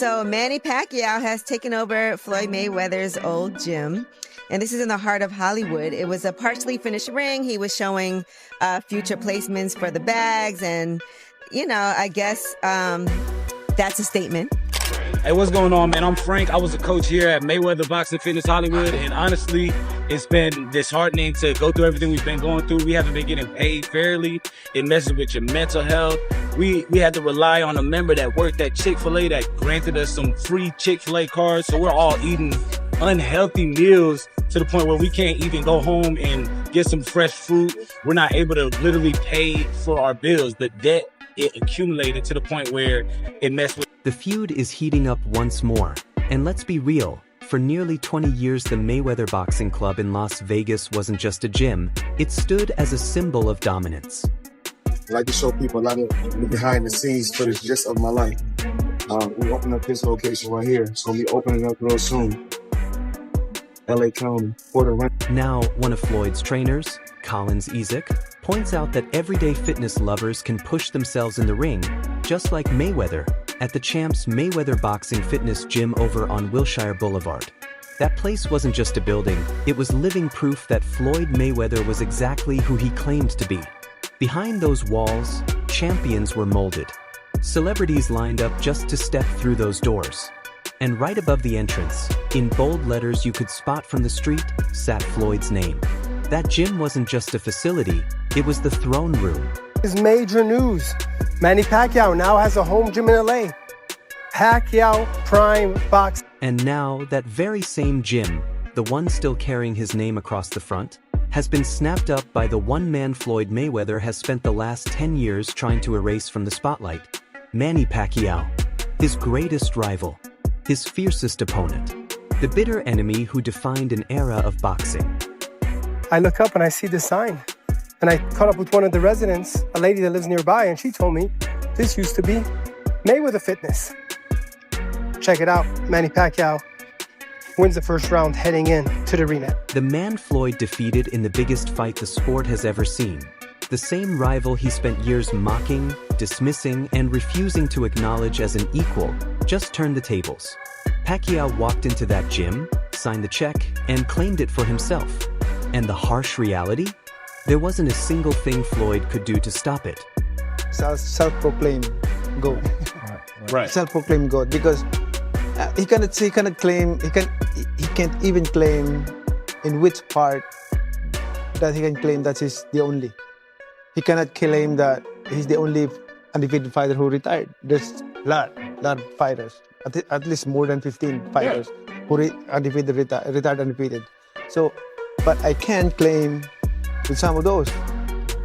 So Manny Pacquiao has taken over Floyd Mayweather's old gym. And this is in the heart of Hollywood. It was a partially finished ring. He was showing future placements for the bags. And, you know, I guess that's a statement. Hey, what's going on, man? I'm Frank. I was a coach here at Mayweather Boxing Fitness Hollywood. And honestly, it's been disheartening to go through everything we've been going through. We haven't been getting paid fairly. It messes with your mental health. We had to rely on a member that worked at Chick-fil-A that granted us some free Chick-fil-A cards. So we're all eating unhealthy meals to the point where we can't even go home and get some fresh fruit. We're not able to literally pay for our bills. The debt, it accumulated to the point where it messed with. The feud is heating up once more. And let's be real, for nearly 20 years the Mayweather Boxing Club in Las Vegas wasn't just a gym, it stood as a symbol of dominance. I like to show people a lot of the behind the scenes footage just of my life. We opened up this location right here. It's going to be opening up real soon. LA County, Puerto Rico. Now, one of Floyd's trainers, Collins Ezek, points out that everyday fitness lovers can push themselves in the ring, just like Mayweather, at the Champs Mayweather Boxing Fitness Gym over on Wilshire Boulevard. That place wasn't just a building, it was living proof that Floyd Mayweather was exactly who he claimed to be. Behind those walls, champions were molded. Celebrities lined up just to step through those doors. And right above the entrance, in bold letters you could spot from the street, sat Floyd's name. That gym wasn't just a facility, it was the throne room. This is major news. Manny Pacquiao now has a home gym in LA. Pacquiao Prime Box. And now, that very same gym, the one still carrying his name across the front, has been snapped up by the one man Floyd Mayweather has spent the last 10 years trying to erase from the spotlight. Manny Pacquiao, his greatest rival, his fiercest opponent, the bitter enemy who defined an era of boxing. I look up and I see the sign. And I caught up with one of the residents, a lady that lives nearby, and she told me this used to be Mayweather Fitness. Check it out, Manny Pacquiao wins the first round heading in to the rematch. The man Floyd defeated in the biggest fight the sport has ever seen. The same rival he spent years mocking, dismissing, and refusing to acknowledge as an equal, just turned the tables. Pacquiao walked into that gym, signed the check, and claimed it for himself. And the harsh reality? There wasn't a single thing Floyd could do to stop it. Self-proclaimed GOAT. Right. Self-proclaimed GOAT, because he can't even claim in which part that he can claim that he's the only. He cannot claim that he's the only undefeated fighter who retired. There's a lot of fighters, at least more than 15 fighters who retired undefeated. So, but I can claim with some of those,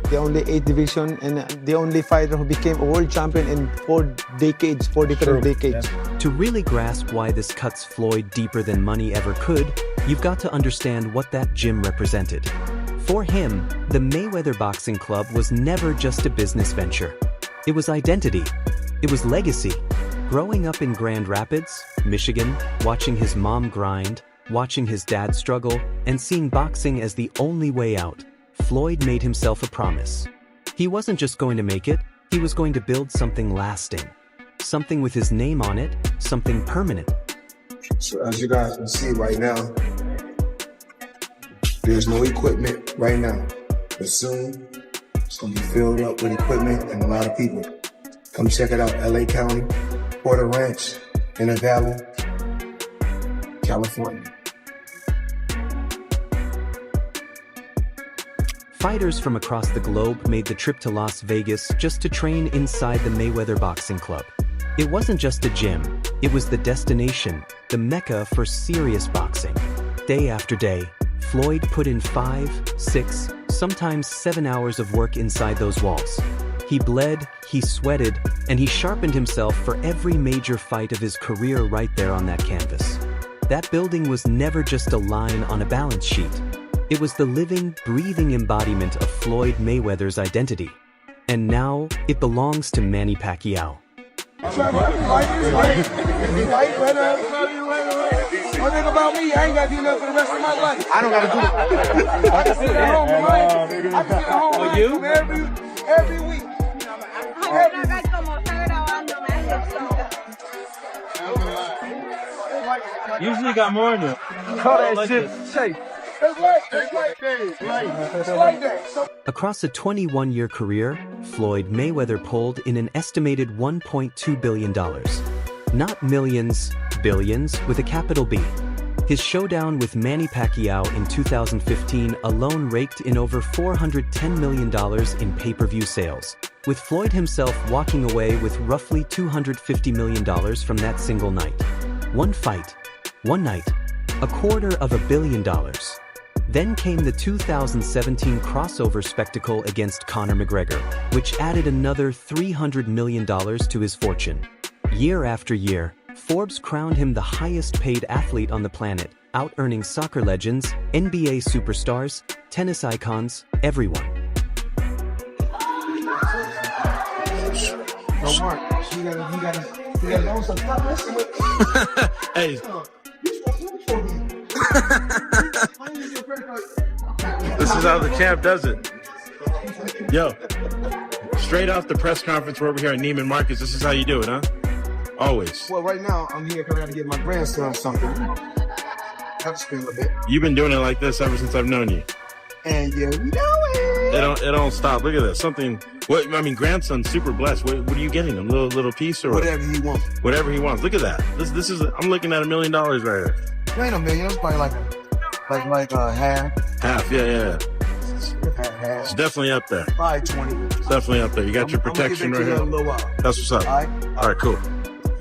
the only 8 division and the only fighter who became a world champion in 4 decades, 4 different decades. Yeah. To really grasp why this cuts Floyd deeper than money ever could, you've got to understand what that gym represented. For him, the Mayweather Boxing Club was never just a business venture. It was identity. It was legacy. Growing up in Grand Rapids, Michigan, watching his mom grind, watching his dad struggle, and seeing boxing as the only way out, Floyd made himself a promise. He wasn't just going to make it, he was going to build something lasting. Something with his name on it, something permanent. So as you guys can see right now, there's no equipment right now. But soon, it's going to be filled up with equipment and a lot of people. Come check it out, LA County, Porter Ranch, Inner Valley, California. Fighters from across the globe made the trip to Las Vegas just to train inside the Mayweather Boxing Club. It wasn't just a gym, it was the destination, the mecca for serious boxing. Day after day, Floyd put in 5, 6, sometimes 7 hours of work inside those walls. He bled, he sweated, and he sharpened himself for every major fight of his career right there on that canvas. That building was never just a line on a balance sheet. It was the living, breathing embodiment of Floyd Mayweather's identity. And now, it belongs to Manny Pacquiao. One thing about me, I ain't got to do nothing for the rest of my life. I don't got to do it. I can sit at home, I can sit at home every week. Usually got more in it. Call that shit safe. It's like that. Across a 21-year career, Floyd Mayweather pulled in an estimated $1.2 billion. Not millions, billions with a capital B. His showdown with Manny Pacquiao in 2015 alone raked in over $410 million in pay-per-view sales, with Floyd himself walking away with roughly $250 million from that single night. One fight, one night, $250 million. Then came the 2017 crossover spectacle against Conor McGregor, which added another $300 million to his fortune. Year after year, Forbes crowned him the highest-paid athlete on the planet, out-earning soccer legends, NBA superstars, tennis icons, everyone. Don't worry. You gotta know some stuff. Hey. This is how the champ does it. Yo, straight off the press conference we're over here at Neiman Marcus, this is how you do it, huh? Always. Well, right now, I'm here because I gotta get my grandson something. Have to spend a bit. You've been doing it like this ever since I've known you. And yeah, you know it. It don't stop. Look at this. Something. What I mean, grandson's super blessed. What are you getting him? Little piece or whatever he wants. Whatever he wants. Look at that. This is. I'm looking at $1 million right here. It ain't a million. It's probably like half. Half. Yeah. Half. It's definitely up there. Probably 20. It's definitely up there. You got your protection right here. That's what's up. All right, cool.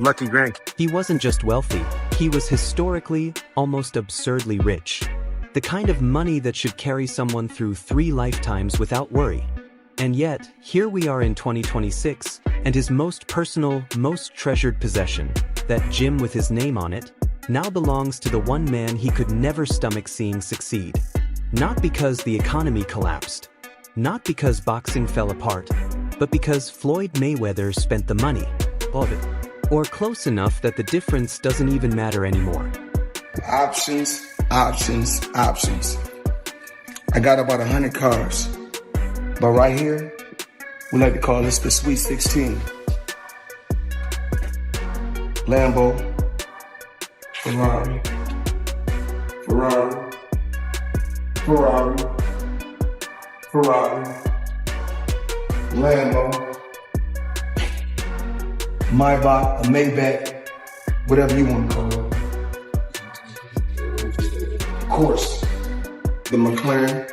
Lucky Grant. He wasn't just wealthy, he was historically, almost absurdly rich. The kind of money that should carry someone through 3 lifetimes without worry. And yet, here we are in 2026, and his most personal, most treasured possession, that gym with his name on it, now belongs to the one man he could never stomach seeing succeed. Not because the economy collapsed, not because boxing fell apart, but because Floyd Mayweather spent the money, all of it, or close enough that the difference doesn't even matter anymore. Options. I got about 100 cars, but right here, we like to call this the Sweet 16. Lambo, Ferrari, Lambo, Maybach, a Maybach, whatever you want to call it. Of course, the McLaren,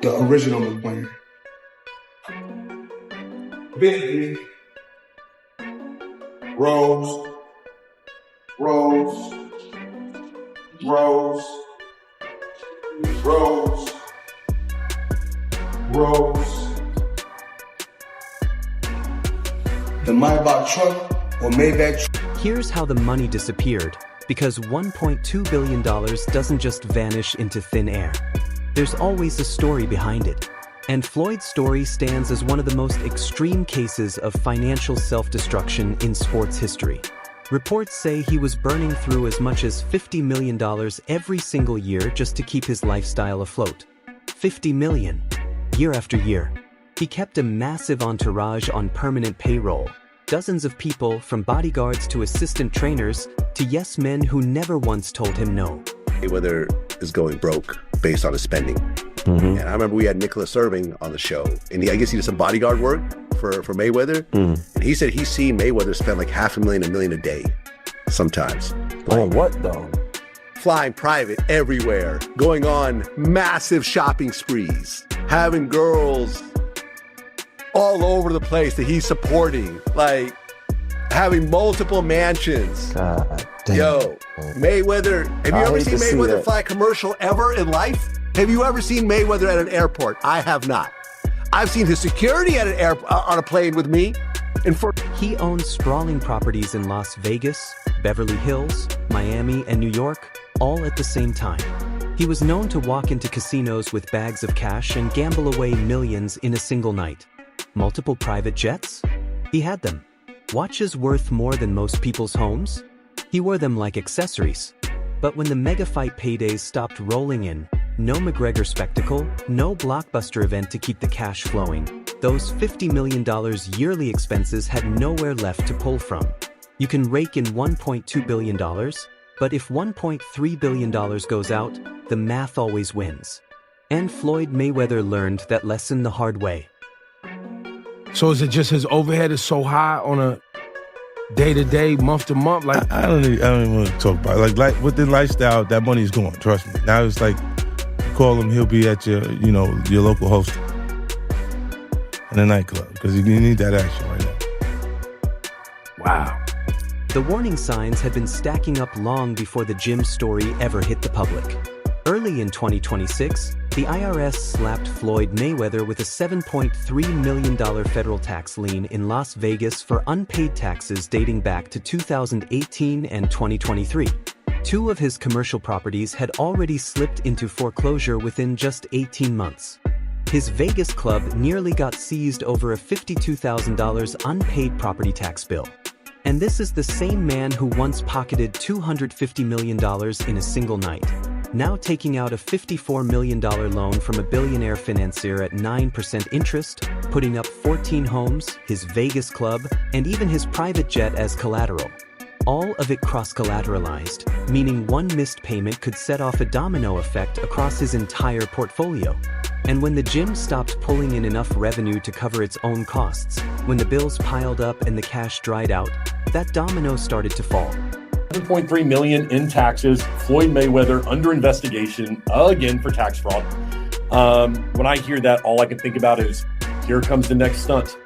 the original McLaren. Bentley, Rolls. The Maybach truck or Maybach truck. Here's how the money disappeared, because $1.2 billion doesn't just vanish into thin air. There's always a story behind it. And Floyd's story stands as one of the most extreme cases of financial self-destruction in sports history. Reports say he was burning through as much as $50 million every single year just to keep his lifestyle afloat. $50 million. Year after year. He kept a massive entourage on permanent payroll. Dozens of people, from bodyguards to assistant trainers, to yes men who never once told him no. Mayweather is going broke based on his spending. And I remember we had Nicholas Irving on the show, and I guess he did some bodyguard work for Mayweather. And he said he's seen Mayweather spend like $500,000, $1 million a day, sometimes. On what though? Flying private everywhere, going on massive shopping sprees, having girls all over the place that he's supporting, like having multiple mansions. God damn. Yo, Mayweather, have you ever seen Mayweather fly a commercial ever in life? Have you ever seen Mayweather at an airport? I have not. I've seen his security at an on a plane with me. He owns sprawling properties in Las Vegas, Beverly Hills, Miami, and New York, all at the same time. He was known to walk into casinos with bags of cash and gamble away millions in a single night. Multiple private jets? He had them. Watches worth more than most people's homes? He wore them like accessories. But when the mega fight paydays stopped rolling in, no McGregor spectacle, no blockbuster event to keep the cash flowing, those $50 million yearly expenses had nowhere left to pull from. You can rake in $1.2 billion, but if $1.3 billion goes out, the math always wins. And Floyd Mayweather learned that lesson the hard way. So is it just his overhead is so high on a day-to-day, month-to-month? Like I don't even want to talk about it. Like with the lifestyle, that money's gone, trust me. Now it's like, you call him, he'll be at your local host in a nightclub, because you need that action right now. wow. The warning signs had been stacking up long before the gym story ever hit the public. Early in 2026, the IRS slapped Floyd Mayweather with a $7.3 million federal tax lien in Las Vegas for unpaid taxes dating back to 2018 and 2023. Two of his commercial properties had already slipped into foreclosure within just 18 months. His Vegas club nearly got seized over a $52,000 unpaid property tax bill. And this is the same man who once pocketed $250 million in a single night, now taking out a $54 million loan from a billionaire financier at 9% interest, putting up 14 homes, his Vegas club, and even his private jet as collateral. All of it cross-collateralized, meaning one missed payment could set off a domino effect across his entire portfolio. And when the gym stopped pulling in enough revenue to cover its own costs, when the bills piled up and the cash dried out, that domino started to fall. $7.3 million in taxes, Floyd Mayweather under investigation again for tax fraud. When I hear that, all I can think about is, here comes the next stunt.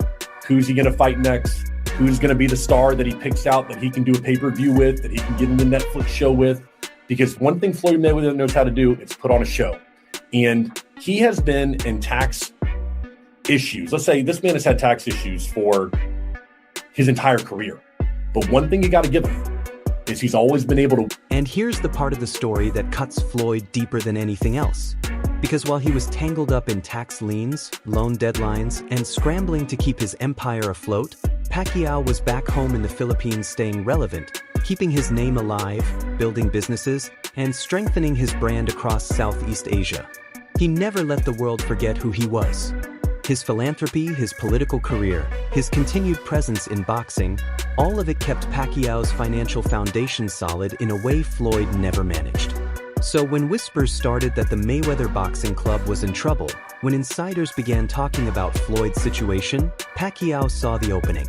Who's he going to fight next? Who's going to be the star that he picks out that he can do a pay-per-view with, that he can get in the Netflix show with? Because one thing Floyd Mayweather knows how to do is put on a show. And he has been in tax issues. Let's say this man has had tax issues for his entire career. But one thing you got to give him is he's always been able to. And here's the part of the story that cuts Floyd deeper than anything else. Because while he was tangled up in tax liens, loan deadlines, and scrambling to keep his empire afloat, Pacquiao was back home in the Philippines staying relevant, keeping his name alive, building businesses, and strengthening his brand across Southeast Asia. He never let the world forget who he was. His philanthropy, his political career, his continued presence in boxing, all of it kept Pacquiao's financial foundation solid in a way Floyd never managed. So when whispers started that the Mayweather Boxing Club was in trouble, when insiders began talking about Floyd's situation, Pacquiao saw the opening.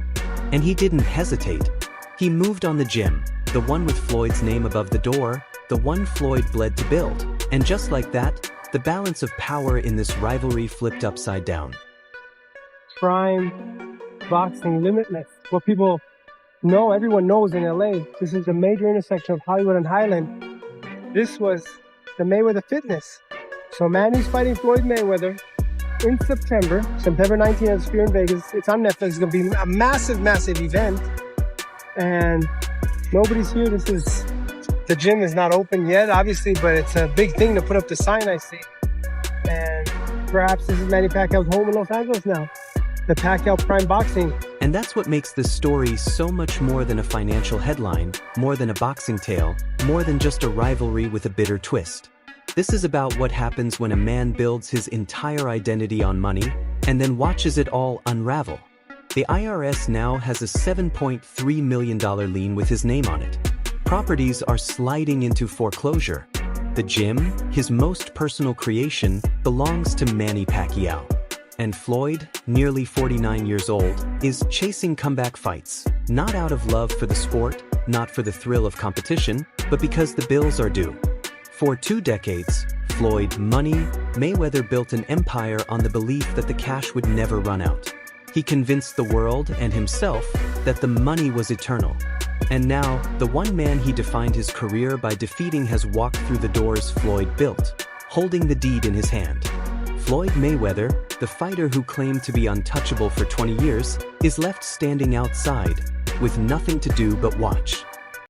And he didn't hesitate. He moved on the gym, the one with Floyd's name above the door, the one Floyd bled to build. And just like that, the balance of power in this rivalry flipped upside down. Prime boxing limitless. What people know, everyone knows in LA, this is the major intersection of Hollywood and Highland. This was the Mayweather Fitness. So Manny's fighting Floyd Mayweather in September 19th at Sphere in Vegas. It's on Netflix. It's going to be a massive, massive event. And nobody's here. The gym is not open yet, obviously, but it's a big thing to put up the sign, I see. And perhaps this is Manny Pacquiao's home in Los Angeles now. The Pacquiao Prime Boxing. And that's what makes this story so much more than a financial headline, more than a boxing tale, more than just a rivalry with a bitter twist. This is about what happens when a man builds his entire identity on money and then watches it all unravel. The IRS now has a $7.3 million lien with his name on it. Properties are sliding into foreclosure. The gym, his most personal creation, belongs to Manny Pacquiao. And Floyd, nearly 49 years old, is chasing comeback fights, not out of love for the sport, not for the thrill of competition, but because the bills are due. For 2 decades, Floyd Money Mayweather built an empire on the belief that the cash would never run out. He convinced the world and himself that the money was eternal. And now, the one man he defined his career by defeating has walked through the doors Floyd built, holding the deed in his hand. Floyd Mayweather, the fighter who claimed to be untouchable for 20 years, is left standing outside, with nothing to do but watch.